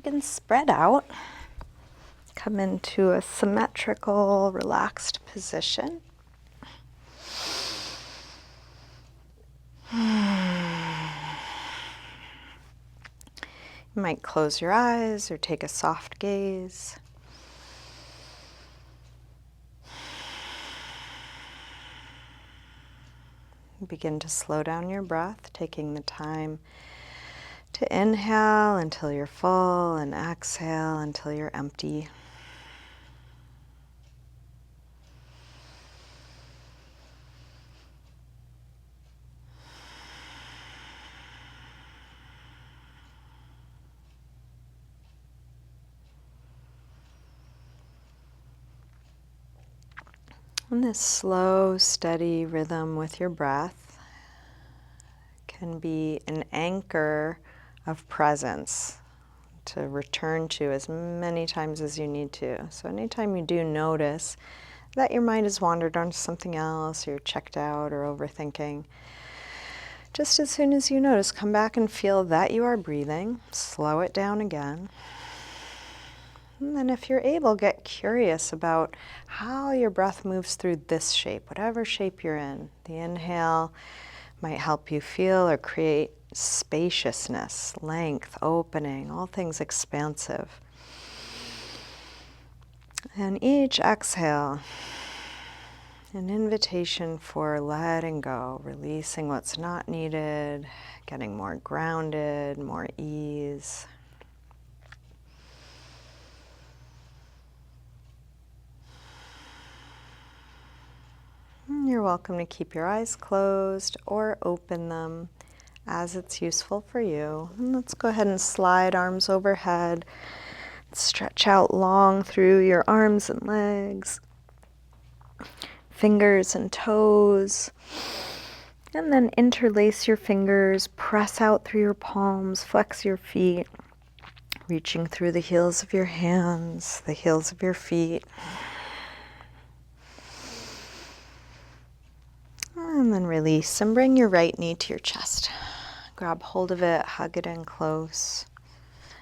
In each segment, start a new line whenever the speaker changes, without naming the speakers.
can spread out. Come into a symmetrical, relaxed position. You might close your eyes or take a soft gaze. Begin to slow down your breath, taking the time to inhale until you're full and exhale until you're empty. And this slow, steady rhythm with your breath can be an anchor of presence to return to as many times as you need to. So anytime you do notice that your mind has wandered on to something else, you're checked out or overthinking, just as soon as you notice, come back and feel that you are breathing, slow it down again. And then if you're able, get curious about how your breath moves through this shape, whatever shape you're in. The inhale might help you feel or create spaciousness, length, opening, all things expansive. And each exhale, an invitation for letting go, releasing what's not needed, getting more grounded, more ease. You're welcome to keep your eyes closed or open them as it's useful for you. And let's go ahead and slide arms overhead. Stretch out long through your arms and legs, fingers and toes. And then interlace your fingers, press out through your palms, flex your feet, reaching through the heels of your hands, the heels of your feet. And then release and bring your right knee to your chest. Grab hold of it, hug it in close.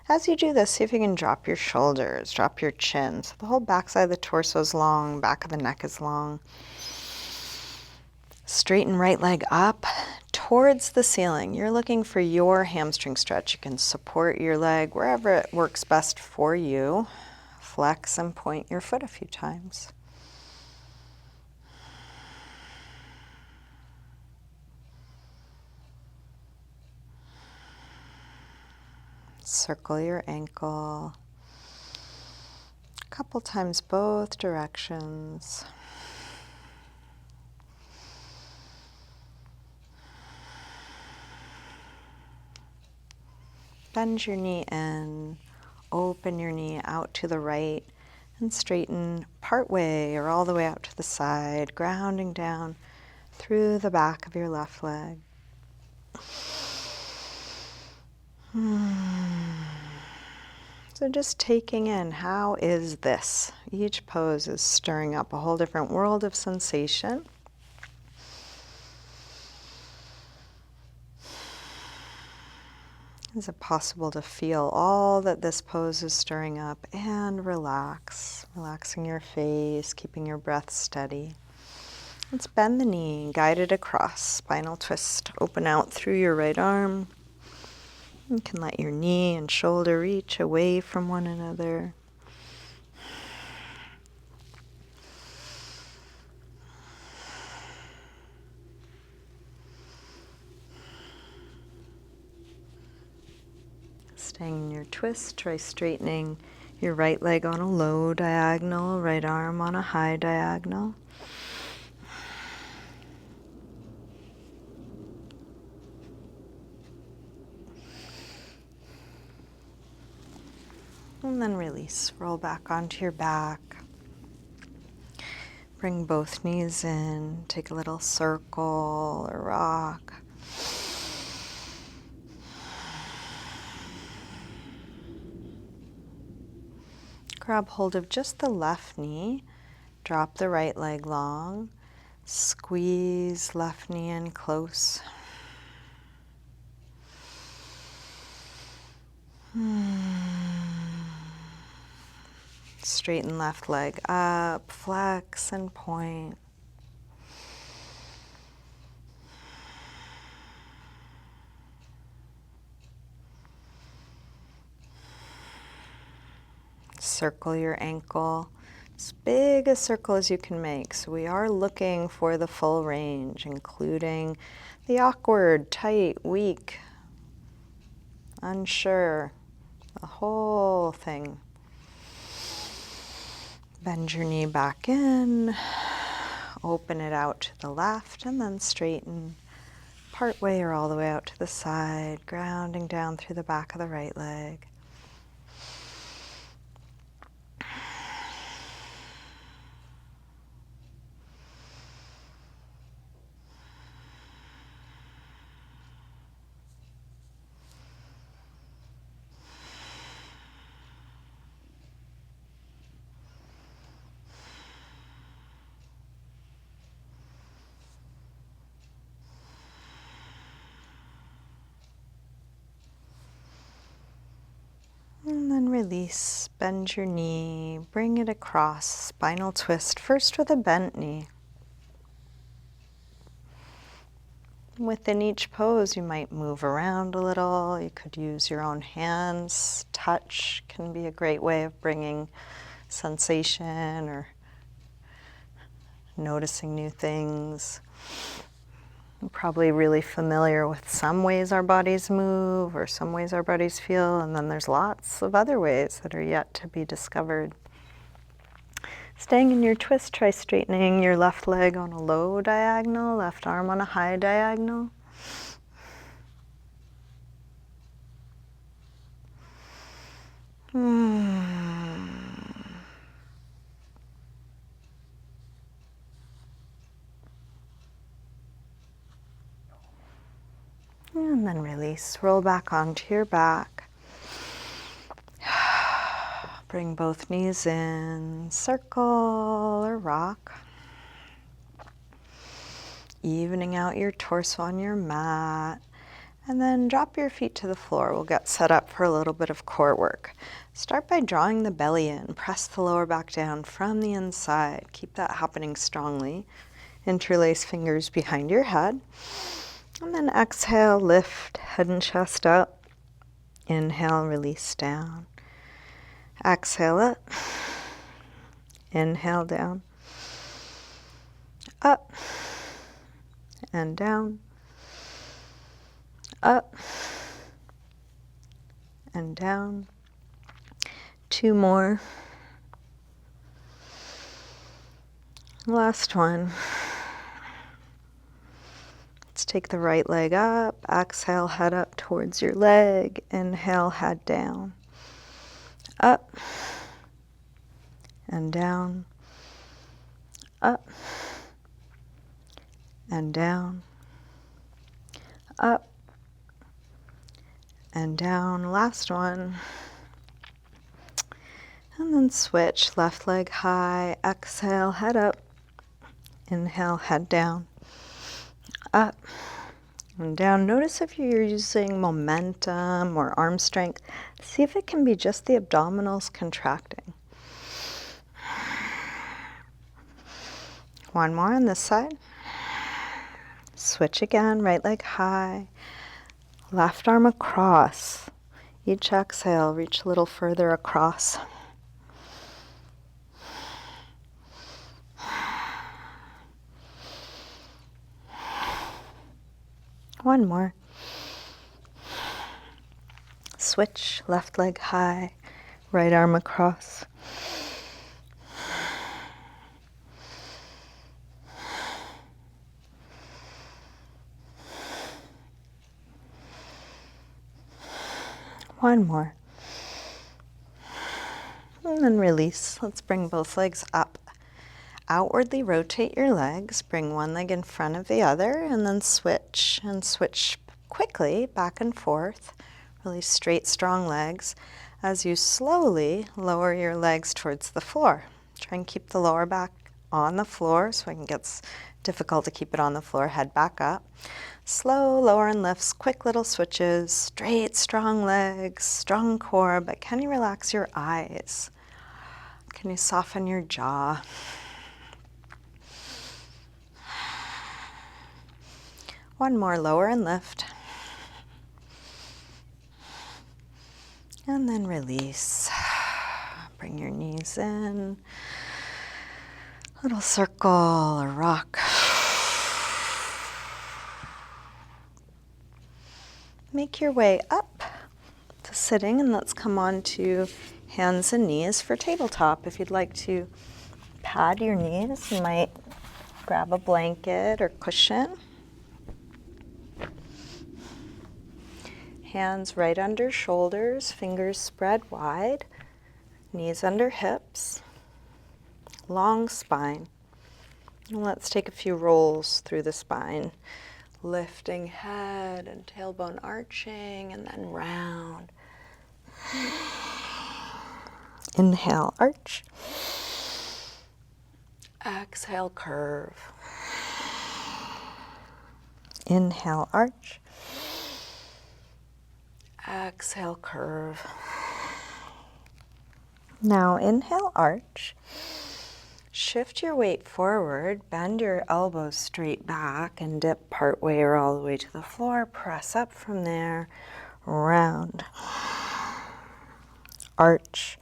As you do this, see if you can drop your shoulders, drop your chin. So the whole backside of the torso is long, back of the neck is long. Straighten right leg up towards the ceiling. You're looking for your hamstring stretch. You can support your leg wherever it works best for you. Flex and point your foot a few times. Circle your ankle. A couple times both directions. Bend your knee in, open your knee out to the right, and straighten part way or all the way out to the side, grounding down through the back of your left leg. So just taking in, how is this? Each pose is stirring up a whole different world of sensation. Is it possible to feel all that this pose is stirring up and relax? Relaxing your face, keeping your breath steady. Let's bend the knee, guide it across, spinal twist, open out through your right arm. You can let your knee and shoulder reach away from one another. Staying in your twist, try straightening your right leg on a low diagonal, right arm on a high diagonal. And then release. Roll back onto your back. Bring both knees in. Take a little circle or rock. Grab hold of just the left knee. Drop the right leg long. Squeeze left knee in close. Straighten left leg up, flex and point. Circle your ankle, as big a circle as you can make. So we are looking for the full range, including the awkward, tight, weak, unsure, the whole thing. Bend your knee back in, open it out to the left, and then straighten part way or all the way out to the side, grounding down through the back of the right leg. And then release, bend your knee, bring it across, spinal twist, first with a bent knee. Within each pose, you might move around a little. You could use your own hands. Touch can be a great way of bringing sensation or noticing new things. We're probably really familiar with some ways our bodies move or some ways our bodies feel, and then there's lots of other ways that are yet to be discovered. Staying in your twist, try straightening your left leg on a low diagonal, left arm on a high diagonal. And then release, roll back onto your back. Bring both knees in, circle or rock. Evening out your torso on your mat. And then drop your feet to the floor. We'll get set up for a little bit of core work. Start by drawing the belly in. Press the lower back down from the inside. Keep that happening strongly. Interlace fingers behind your head. And then exhale, lift head and chest up. Inhale, release down. Exhale up. Inhale down. Up and down. Up and down. 2 more. Last one. Let's take the right leg up. Exhale, head up towards your leg. Inhale, head down. Up and down. Up and down. Up and down. Last one. And then switch. Left leg high. Exhale, head up. Inhale, head down. Up and down. Notice if you're using momentum or arm strength. See if it can be just the abdominals contracting. One more on this side. Switch again. Right leg high. Left arm across. Each exhale, reach a little further across. One more. Switch, left leg high, right arm across. One more. And then release. Let's bring both legs up. Outwardly rotate your legs. Bring one leg in front of the other and then switch. And switch quickly back and forth. Really straight, strong legs. As you slowly lower your legs towards the floor. Try and keep the lower back on the floor so it gets difficult to keep it on the floor. Head back up. Slow lower and lifts, quick little switches, straight, strong legs, strong core, but can you relax your eyes? Can you soften your jaw? One more, lower and lift. And then release. Bring your knees in. Little circle or rock. Make your way up to sitting, and let's come on to hands and knees for tabletop. If you'd like to pad your knees, you might grab a blanket or cushion. Hands right under shoulders, fingers spread wide, knees under hips, long spine. And let's take a few rolls through the spine, lifting head and tailbone arching, and then round. Inhale, arch. Exhale, curve. Inhale, arch. Exhale, curve. Now inhale, arch. Shift your weight forward, bend your elbows straight back and dip part way or all the way to the floor. Press up from there, round. Arch.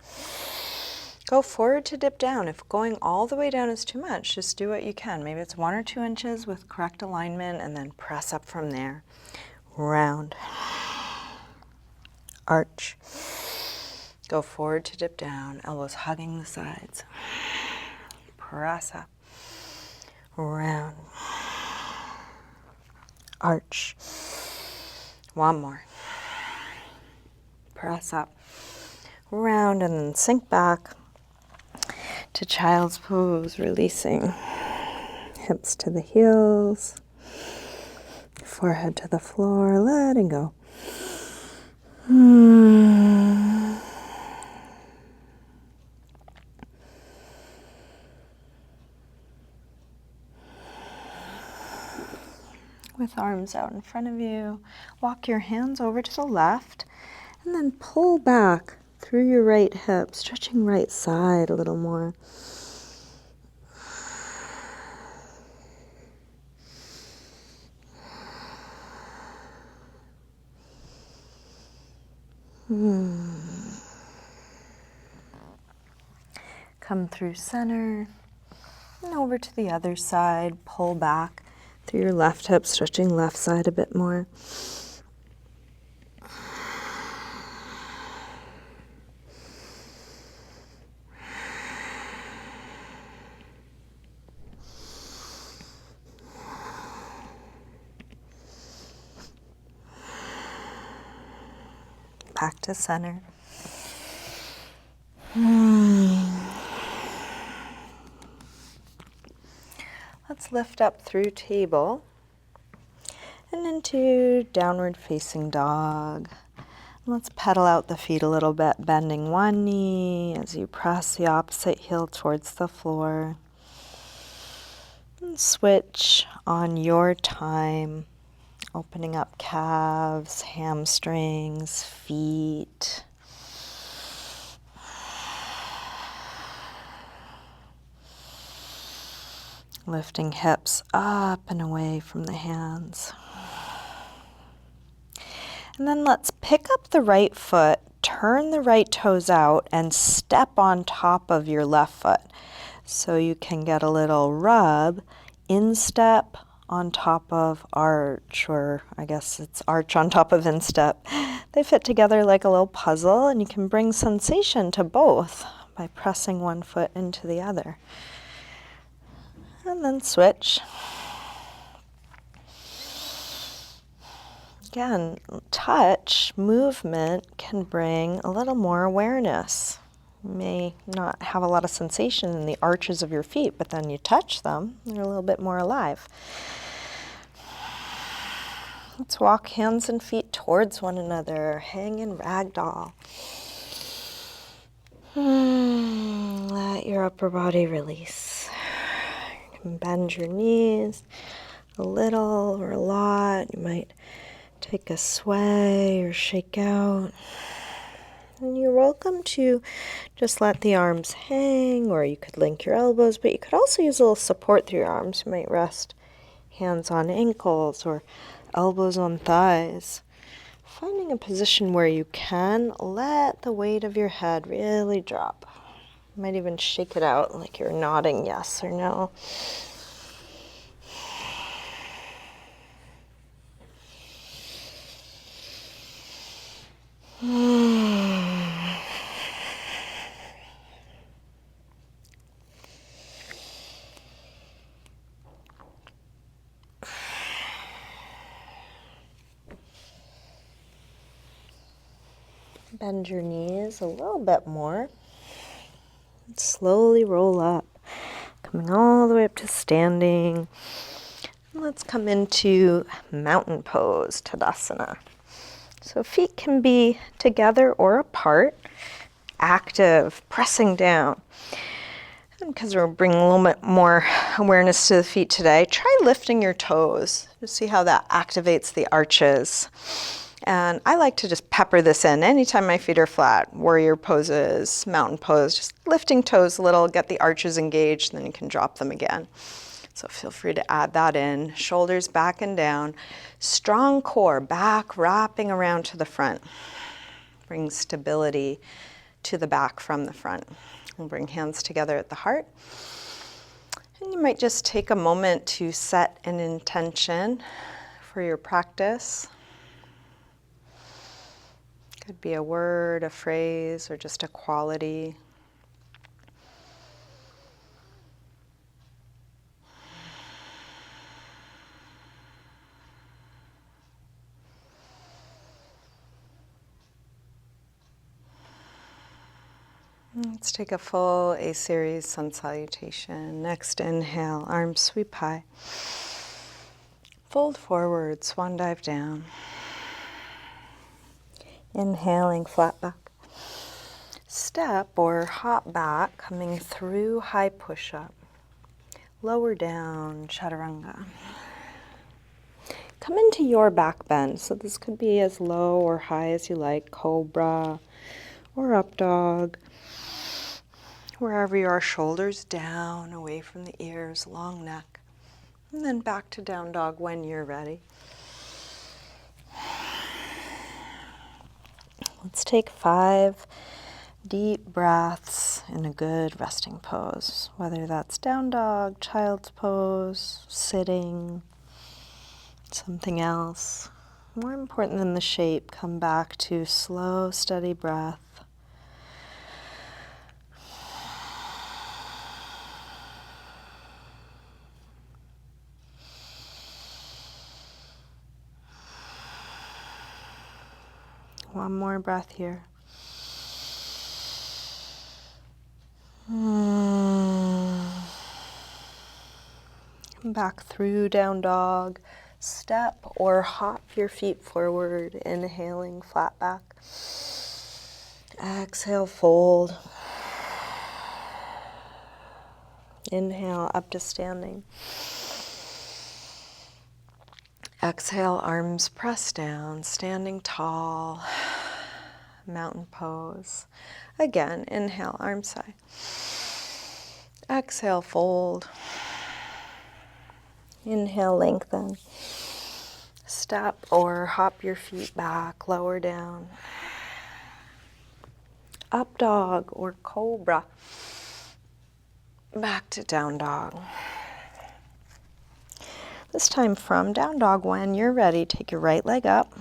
Go forward to dip down. If going all the way down is too much, just do what you can. Maybe it's 1 or 2 inches with correct alignment, and then press up from there. Round. Arch. Go forward to dip down, elbows hugging the sides. Press up. Round. Arch. One more. Press up. Round, and then sink back to child's pose, releasing hips to the heels, forehead to the floor, letting go. With arms out in front of you, walk your hands over to the left and then pull back through your right hip, stretching right side a little more. Come through center and over to the other side. Pull back through your left hip, stretching left side a bit more. Back to center. Let's lift up through table and into downward facing dog. Let's pedal out the feet a little bit, bending one knee as you press the opposite heel towards the floor. And switch on your time, opening up calves, hamstrings, feet. Lifting hips up and away from the hands. And then let's pick up the right foot, turn the right toes out, and step on top of your left foot. So you can get a little rub, instep on top of arch, or I guess it's arch on top of instep. They fit together like a little puzzle, and you can bring sensation to both by pressing one foot into the other. And then switch. Again, touch, movement can bring a little more awareness. You may not have a lot of sensation in the arches of your feet, but then you touch them, they're a little bit more alive. Let's walk hands and feet towards one another, hang in ragdoll. Let your upper body release. You can bend your knees a little or a lot. You might take a sway or shake out. And you're welcome to just let the arms hang, or you could link your elbows, but you could also use a little support through your arms. You might rest hands on ankles or elbows on thighs. Finding a position where you can let the weight of your head really drop. You might even shake it out like you're nodding yes or no. Bend your knees a little bit more. Slowly roll up, coming all the way up to standing. Let's come into mountain pose, Tadasana. So feet can be together or apart, active, pressing down. And because we're bringing a little bit more awareness to the feet today, try lifting your toes. Just see how that activates the arches. And I like to just pepper this in anytime my feet are flat. Warrior poses, mountain pose, just lifting toes a little, get the arches engaged, and then you can drop them again. So feel free to add that in. Shoulders back and down. Strong core, back wrapping around to the front. Bring stability to the back from the front. We'll bring hands together at the heart. And you might just take a moment to set an intention for your practice. Could be a word, a phrase, or just a quality. Let's take a full A-series sun salutation. Next inhale, arms sweep high. Fold forward, swan dive down. Inhaling, flat back. Step or hop back, coming through high push-up. Lower down, chaturanga. Come into your back bend. So this could be as low or high as you like, cobra or up dog. Wherever you are, shoulders down, away from the ears, long neck. And then back to down dog when you're ready. Let's take 5 deep breaths in a good resting pose, whether that's down dog, child's pose, sitting, something else. More important than the shape, come back to slow, steady breath. One more breath here. Back through down dog. Step or hop your feet forward, inhaling, flat back. Exhale, fold. Inhale, up to standing. Exhale, arms press down, standing tall, mountain pose. Again, inhale, arms high. Exhale, fold. Inhale, lengthen. Step or hop your feet back, lower down. Up dog or cobra. Back to down dog. This time from down dog, when you're ready, take your right leg up.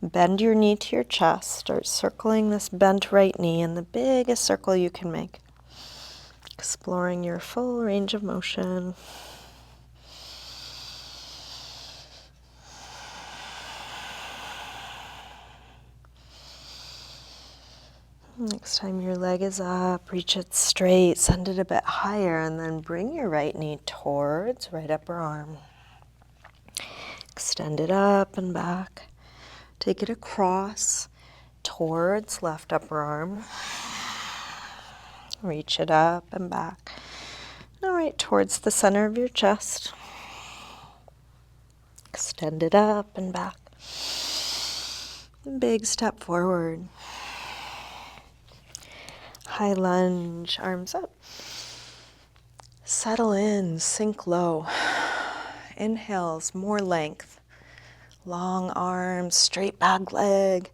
Bend your knee to your chest. Start circling this bent right knee in the biggest circle you can make. Exploring your full range of motion. Next time your leg is up, reach it straight, send it a bit higher, and then bring your right knee towards right upper arm. Extend it up and back. Take it across towards left upper arm. Reach it up and back. Now right towards the center of your chest. Extend it up and back. Big step forward. High lunge, arms up. Settle in, sink low. Inhales, more length. Long arms, straight back leg.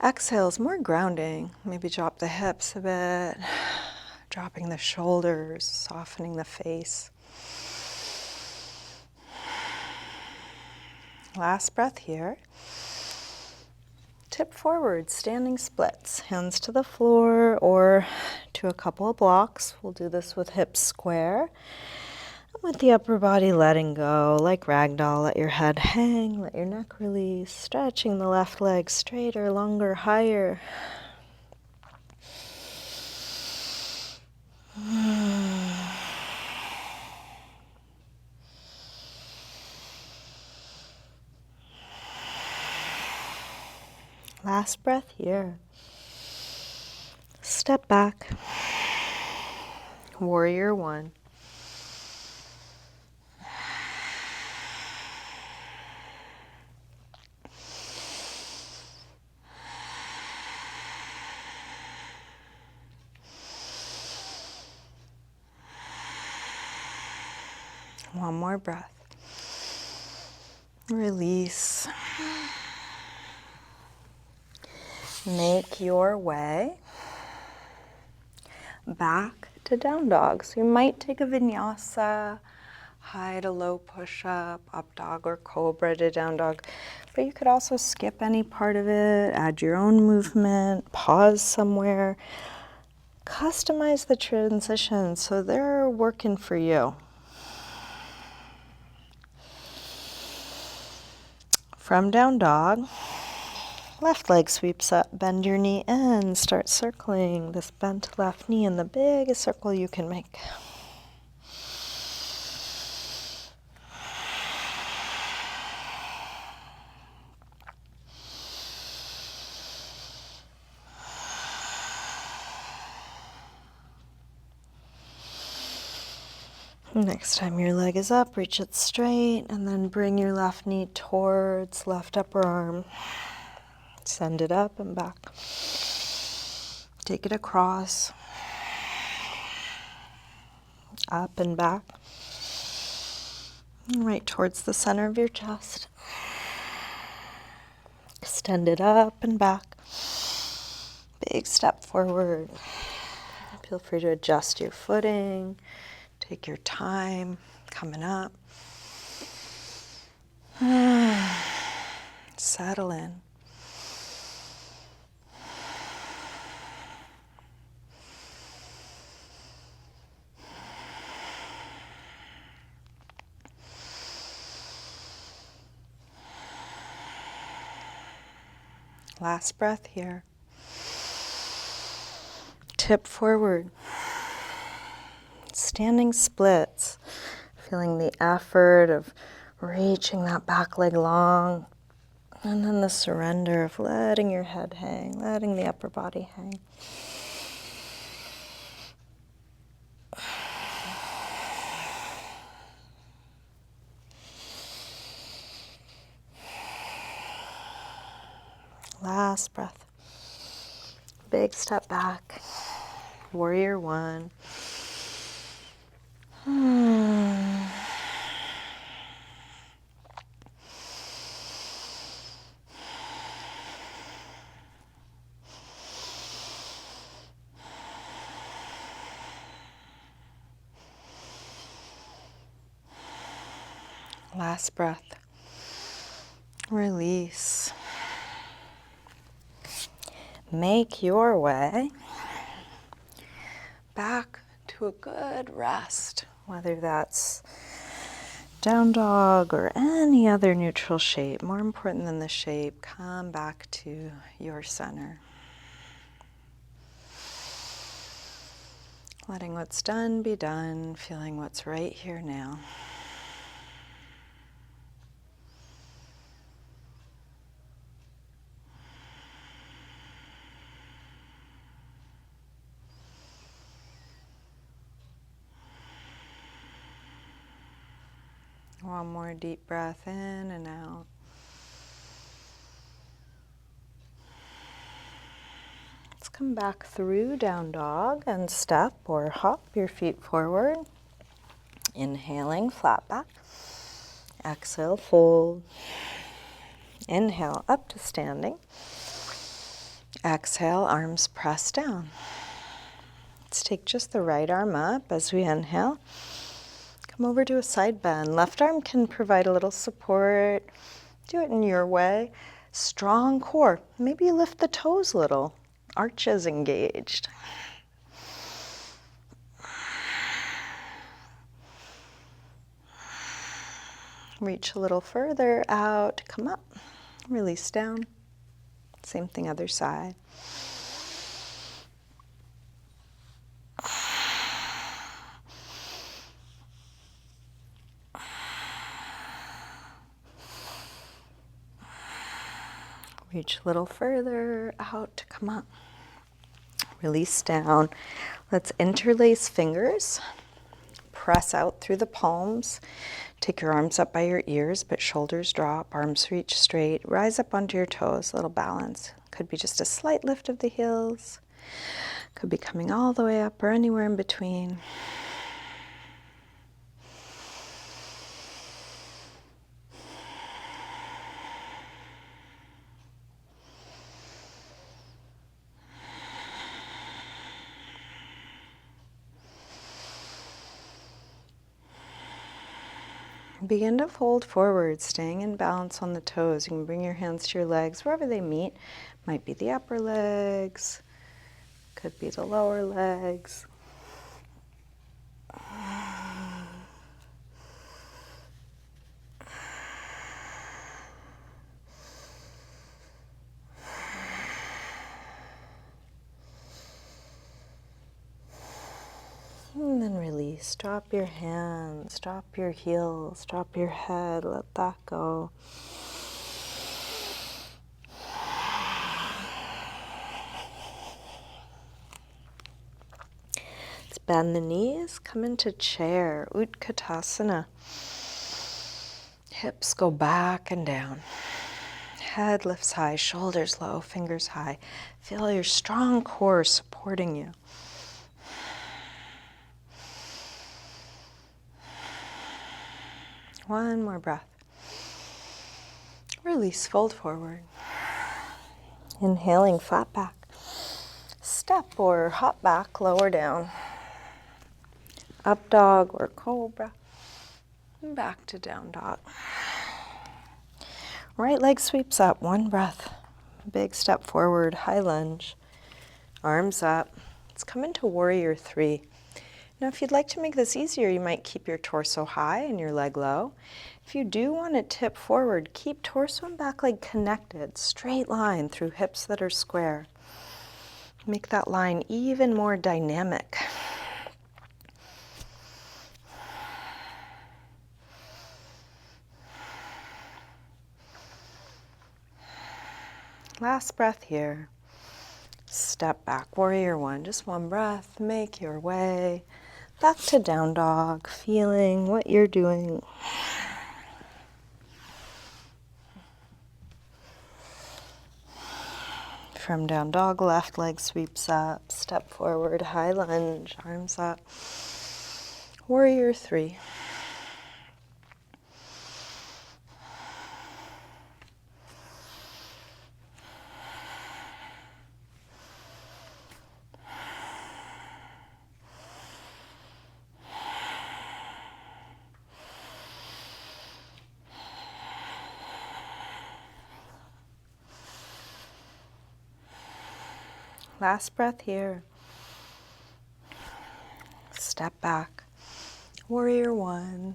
Exhales, more grounding. Maybe drop the hips a bit. Dropping the shoulders, softening the face. Last breath here. Tip forward, standing splits. Hands to the floor or to a couple of blocks. We'll do this with hips square. And with the upper body letting go, like ragdoll, let your head hang, let your neck release, stretching the left leg straighter, longer, higher. Last breath here. Step back. Warrior one. One more breath. Release. Make your way back to down dog. So you might take a vinyasa, high to low push-up, up dog or cobra to down dog. But you could also skip any part of it, add your own movement, pause somewhere. Customize the transition so they're working for you. From down dog, left leg sweeps up, bend your knee in, start circling this bent left knee in the biggest circle you can make. Next time your leg is up, reach it straight, and then bring your left knee towards left upper arm. Send it up and back. Take it across, up and back, and right towards the center of your chest. Extend it up and back. Big step forward. Feel free to adjust your footing. Take your time coming up. Settle in. Last breath here. Tip forward. Standing splits. Feeling the effort of reaching that back leg long. And then the surrender of letting your head hang, letting the upper body hang. Last breath. Big step back. Warrior one. Last breath. Release. Make your way back to a good rest, whether that's down dog or any other neutral shape. More important than the shape, come back to your center. Letting what's done be done, feeling what's right here now. One more deep breath in and out. Let's come back through down dog and step or hop your feet forward. Inhaling, flat back. Exhale, fold. Inhale, up to standing. Exhale, arms press down. Let's take just the right arm up as we inhale. Come over to a side bend. Left arm can provide a little support. Do it in your way. Strong core. Maybe you lift the toes a little. Arches engaged. Reach a little further out. Come up. Release down. Same thing other side. Reach a little further out to come up. Release down. Let's interlace fingers. Press out through the palms. Take your arms up by your ears, but shoulders drop, arms reach straight. Rise up onto your toes, a little balance. Could be just a slight lift of the heels. Could be coming all the way up or anywhere in between. Begin to fold forward, staying in balance on the toes. You can bring your hands to your legs wherever they meet. Might be the upper legs, could be the lower legs. And then release. Drop your hands, drop your heels, drop your head, let that go. Let's bend the knees, come into chair, Utkatasana. Hips go back and down. Head lifts high, shoulders low, fingers high. Feel your strong core supporting you. One more breath. Release, fold forward. Inhaling, flat back. Step or hop back, lower down. Up dog or cobra. And back to down dog. Right leg sweeps up, one breath. Big step forward, high lunge. Arms up. Let's come into warrior three. Now, if you'd like to make this easier, you might keep your torso high and your leg low. If you do want to tip forward, keep torso and back leg connected, straight line through hips that are square. Make that line even more dynamic. Last breath here. Step back, warrior one, just one breath. Make your way back to down dog, feeling what you're doing. From down dog, left leg sweeps up, step forward, high lunge, arms up. Warrior three. Last breath here. Step back. Warrior one.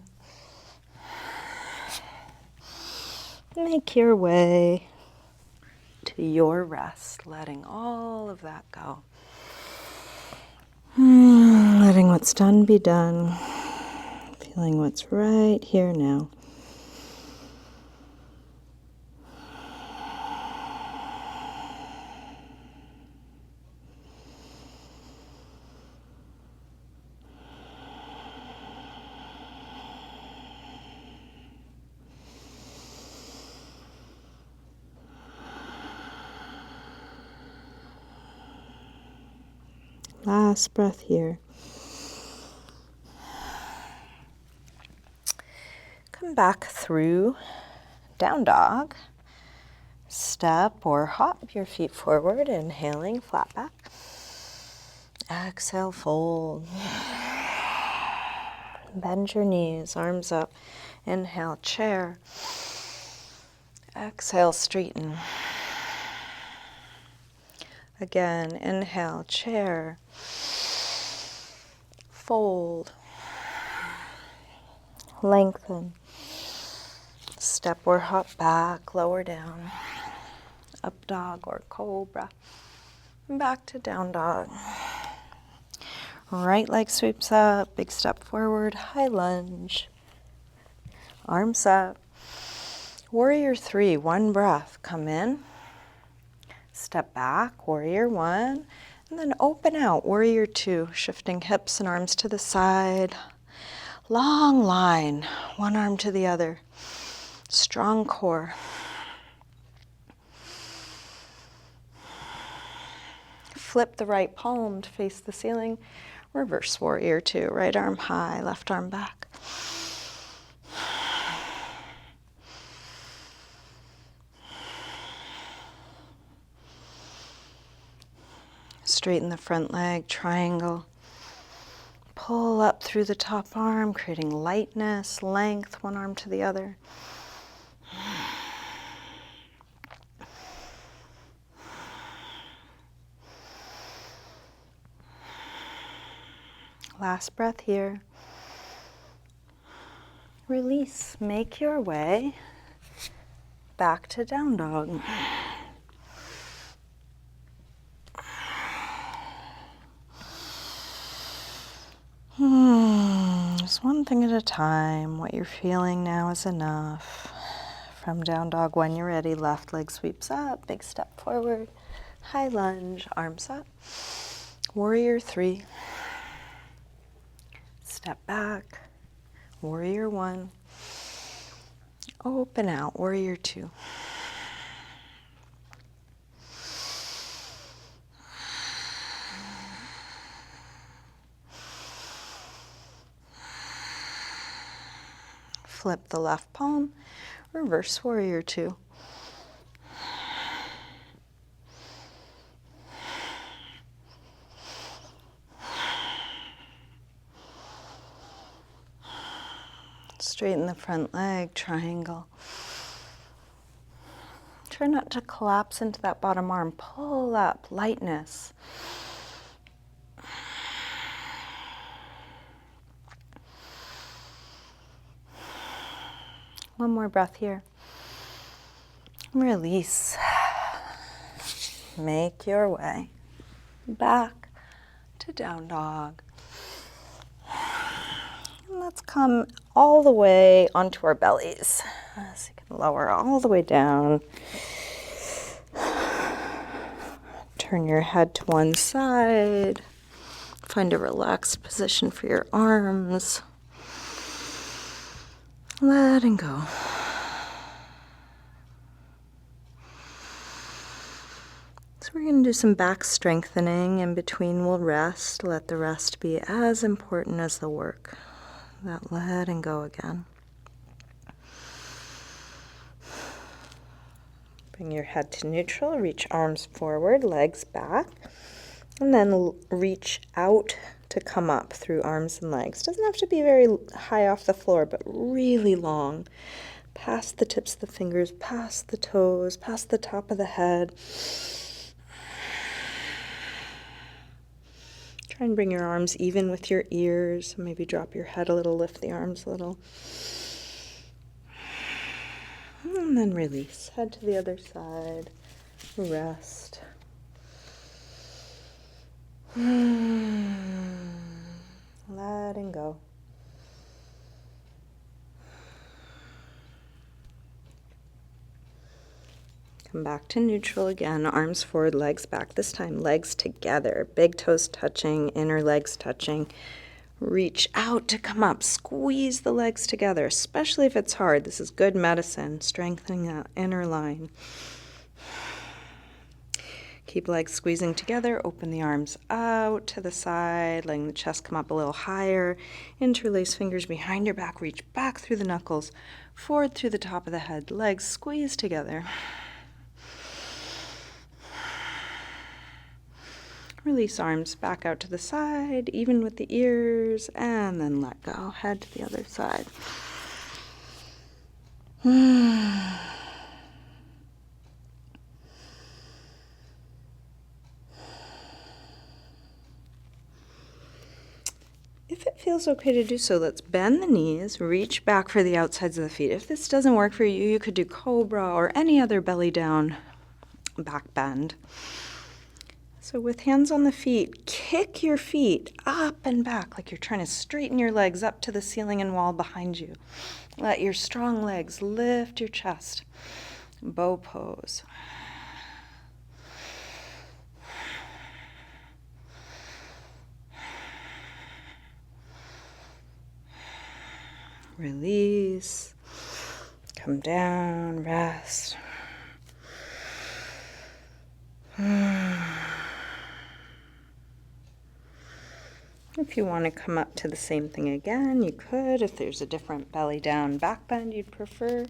Make your way to your rest, letting all of that go. Letting what's done be done. Feeling what's right here now. Last breath here. Come back through down dog. Step or hop your feet forward, inhaling, flat back. Exhale, fold. Bend your knees, arms up. Inhale, chair. Exhale, straighten. Again, inhale, chair. Fold. Lengthen. Step or hop back, lower down. Up dog or cobra. Back to down dog. Right leg sweeps up, big step forward, high lunge. Arms up. Warrior 3, one breath. Come in. Step back, warrior 1. And then open out, warrior 2. Shifting hips and arms to the side. Long line, one arm to the other. Strong core. Flip the right palm to face the ceiling. Reverse warrior 2. Right arm high, left arm back. Straighten the front leg, triangle. Pull up through the top arm, creating lightness, length, one arm to the other. Last breath here. Release. Make your way back to down dog. Just one thing at a time. What you're feeling now is enough. From down dog, when you're ready, left leg sweeps up, big step forward, high lunge, arms up. Warrior 3. Step back, warrior 1. Open out, warrior 2. Flip the left palm, reverse warrior 2. Straighten the front leg, triangle. Try not to collapse into that bottom arm. Pull up, lightness. One more breath here. Release. Make your way back to down dog. And let's come all the way onto our bellies. So you can lower all the way down. Turn your head to one side. Find a relaxed position for your arms. Letting go. So we're going to do some back strengthening. In between we'll rest. Let the rest be as important as the work. That letting go again. Bring your head to neutral. Reach arms forward, legs back. And then reach out to come up through arms and legs. Doesn't have to be very high off the floor, but really long. Past the tips of the fingers, past the toes, past the top of the head. Try and bring your arms even with your ears. Maybe drop your head a little, lift the arms a little. And then release. Head to the other side. Rest. Letting go. Come back to neutral again. Arms forward, legs back. This time, legs together. Big toes touching, inner legs touching. Reach out to come up. Squeeze the legs together, especially if it's hard. This is good medicine, strengthening that inner line. Keep legs squeezing together. Open the arms out to the side, letting the chest come up a little higher. Interlace fingers behind your back. Reach back through the knuckles, forward through the top of the head. Legs squeeze together. Release arms back out to the side, even with the ears, and then let go. Head to the other side. If it feels okay to do so, let's bend the knees, reach back for the outsides of the feet. If this doesn't work for you, you could do cobra or any other belly down back bend. So with hands on the feet, kick your feet up and back like you're trying to straighten your legs up to the ceiling and wall behind you. Let your strong legs lift your chest. Bow pose. Release. Come down, rest. If you want to come up to the same thing again, you could. If there's a different belly down back bend you'd prefer, you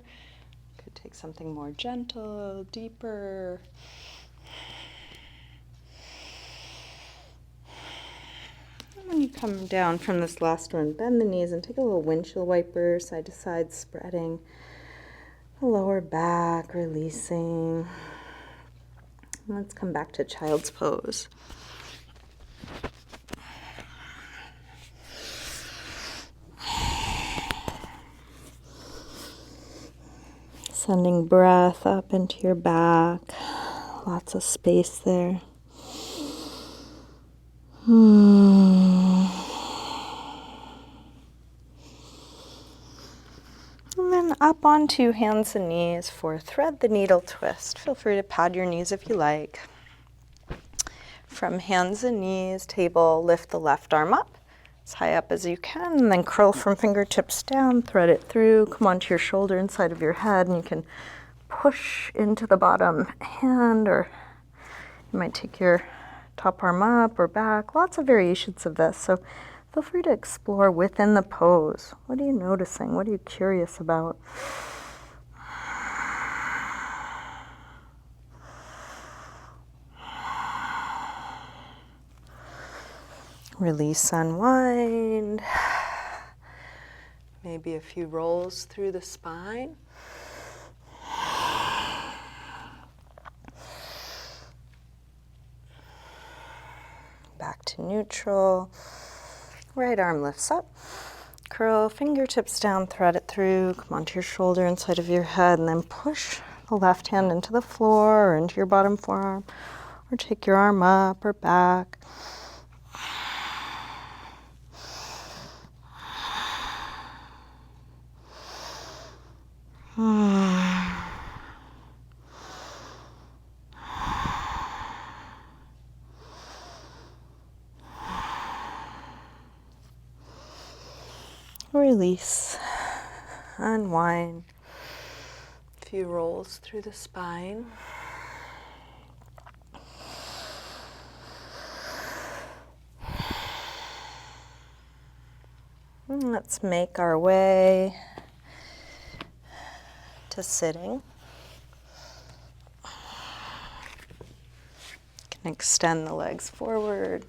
could take something more gentle, deeper. And when you come down from this last one, bend the knees and take a little windshield wiper, side to side, spreading the lower back, releasing. Let's come back to child's pose. Sending breath up into your back. Lots of space there. And then up onto hands and knees for thread the needle twist. Feel free to pad your knees if you like. From hands and knees, table, lift the left arm up as high up as you can, and then curl from fingertips down, thread it through, come onto your shoulder inside of your head, and you can push into the bottom hand, or you might take your top arm up or back. Lots of variations of this, so feel free to explore within the pose. What are you noticing? What are you curious about? Release, unwind. Maybe a few rolls through the spine. Back to neutral. Right arm lifts up. Curl fingertips down, thread it through. Come onto your shoulder inside of your head, and then push the left hand into the floor or into your bottom forearm, or take your arm up or back. Release, unwind, a few rolls through the spine. And let's make our way to sitting. You can extend the legs forward.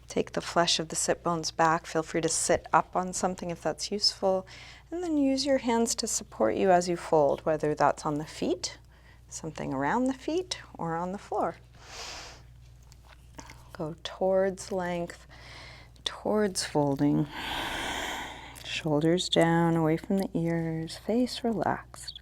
Take the flesh of the sit bones back. Feel free to sit up on something if that's useful. And then use your hands to support you as you fold, whether that's on the feet, something around the feet, or on the floor. Go towards length, towards folding. Shoulders down, away from the ears, face relaxed.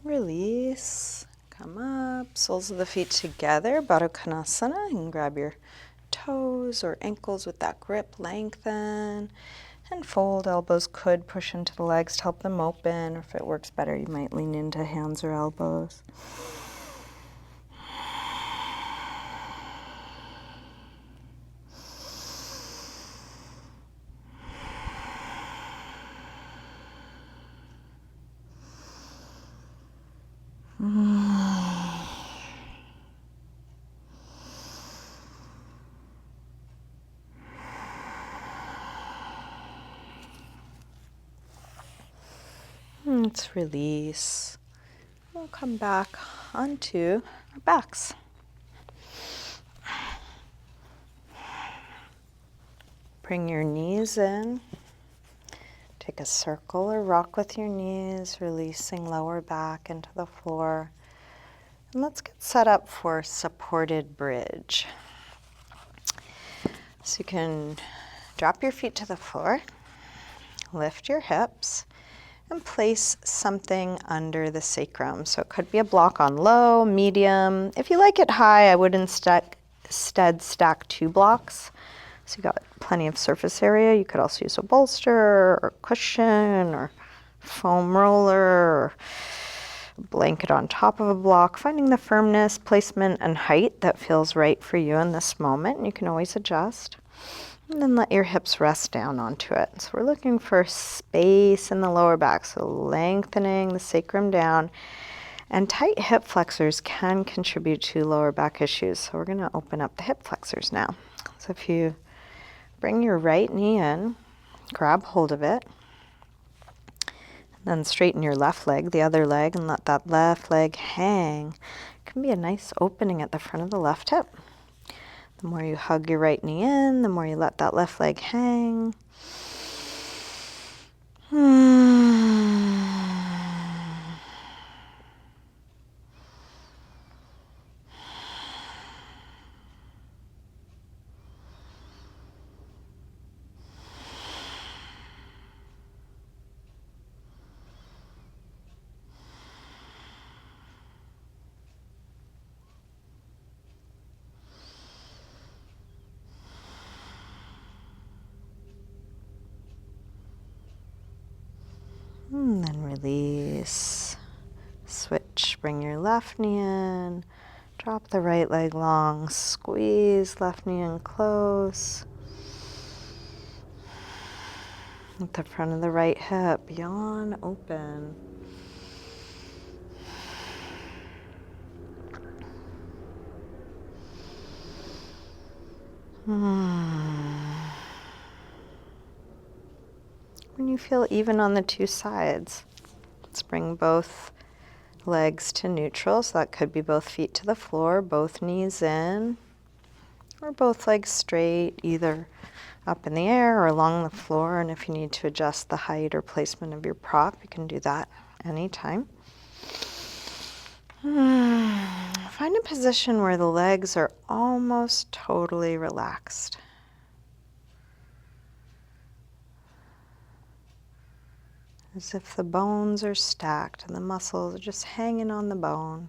Release, come up, soles of the feet together, Baddha Konasana, and grab your toes or ankles with that grip, lengthen, And fold. Elbows could push into the legs to help them open, or if it works better, you might lean into hands or elbows. Let's release. We'll come back onto our backs. Bring your knees in. Take a circle or rock with your knees, releasing lower back into the floor. And let's get set up for supported bridge. So you can drop your feet to the floor, lift your hips, and place something under the sacrum. So it could be a block on low, medium. If you like it high, I would instead stack 2 blocks. So you got plenty of surface area. You could also use a bolster or cushion or foam roller or a blanket on top of a block, finding the firmness, placement, and height that feels right for you in this moment. And you can always adjust. And then let your hips rest down onto it. So we're looking for space in the lower back, so lengthening the sacrum down. And tight hip flexors can contribute to lower back issues. So we're going to open up the hip flexors now. So if you bring your right knee in, grab hold of it, then straighten your left leg, the other leg, and let that left leg hang. It can be a nice opening at the front of the left hip. The more you hug your right knee in, the more you let that left leg hang. And then release. Switch. Bring your left knee in. Drop the right leg long. Squeeze left knee in close. At the front of the right hip, yawn open. When you feel even on the 2 sides, let's bring both legs to neutral. So that could be both feet to the floor, both knees in, or both legs straight, either up in the air or along the floor. And if you need to adjust the height or placement of your prop, you can do that anytime. Find a position where the legs are almost totally relaxed. As if the bones are stacked and the muscles are just hanging on the bone.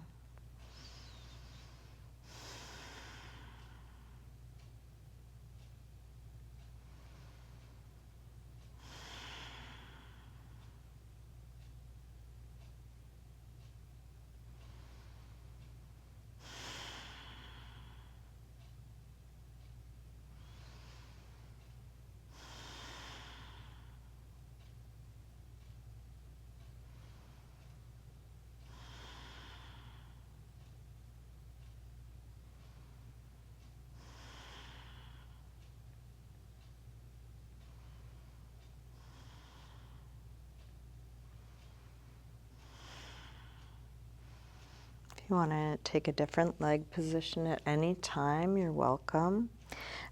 If you want to take a different leg position at any time, you're welcome.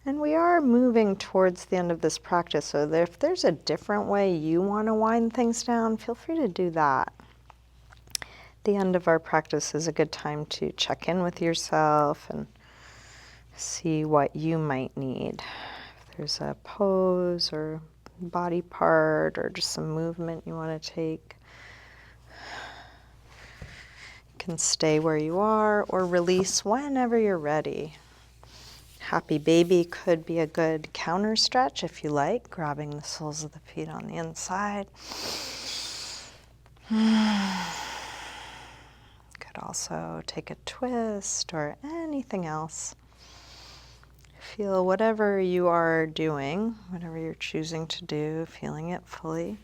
And we are moving towards the end of this practice, so if there's a different way you want to wind things down, feel free to do that. The end of our practice is a good time to check in with yourself and see what you might need. If there's a pose or body part or just some movement you want to take. You can stay where you are or release whenever you're ready. Happy baby could be a good counter stretch if you like, grabbing the soles of the feet on the inside. Could also take a twist or anything else. Feel whatever you are doing, whatever you're choosing to do, feeling it fully.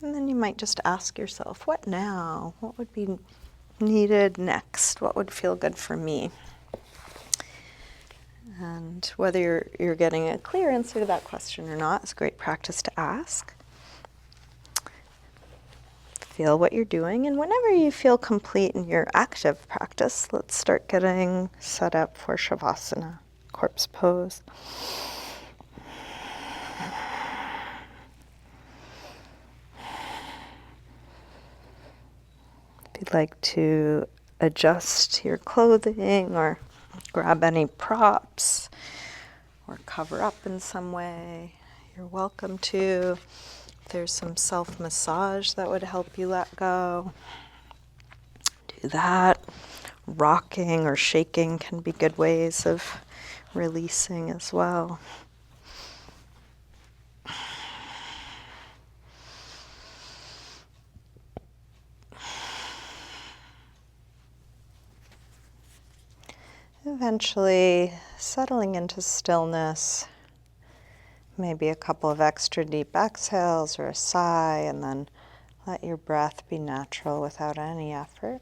And then you might just ask yourself, what now? What would be needed next? What would feel good for me? And whether you're getting a clear answer to that question or not, it's a great practice to ask. Feel what you're doing, and whenever you feel complete in your active practice, let's start getting set up for Shavasana, corpse pose. If you'd like to adjust your clothing or grab any props or cover up in some way, you're welcome to. If there's some self-massage that would help you let go, do that. Rocking or shaking can be good ways of releasing as well. Eventually settling into stillness, maybe a couple of extra deep exhales or a sigh, and then let your breath be natural without any effort.